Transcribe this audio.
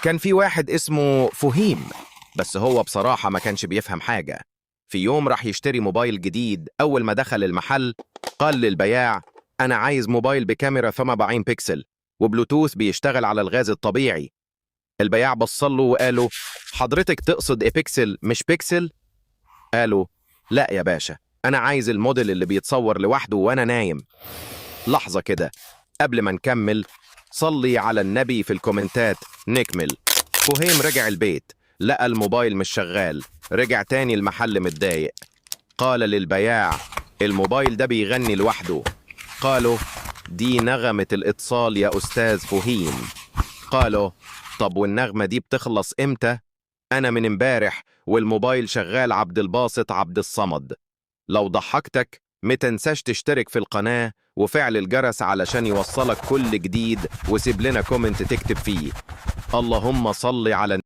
كان في واحد اسمه فهيم، بس هو بصراحة ما كانش بيفهم حاجة. في يوم راح يشتري موبايل جديد. أول ما دخل المحل قال للبياع: أنا عايز موبايل بكاميرا 48 بكسل وبلوتوث بيشتغل على الغاز الطبيعي. البياع بصله وقاله: حضرتك تقصد إيه، بيكسل مش بيكسل؟ قاله: لا يا باشا، أنا عايز الموديل اللي بيتصور لوحده وأنا نايم. لحظة كده، قبل ما نكمل صلي على النبي في الكومنتات نكمل. فهيم رجع البيت، لقى الموبايل مش شغال. رجع تاني المحل متضايق. قال للبياع: الموبايل ده بيغني لوحده. قالوا: دي نغمة الاتصال يا أستاذ فهيم. قالوا: طب والنغمة دي بتخلص إمتى؟ أنا من امبارح والموبايل شغال. عبد الباسط عبد الصمد. لو ضحكتك متنساش تشترك في القناة وفعل الجرس علشان يوصلك كل جديد، وسيب لنا كومنت تكتب فيه: اللهم صل على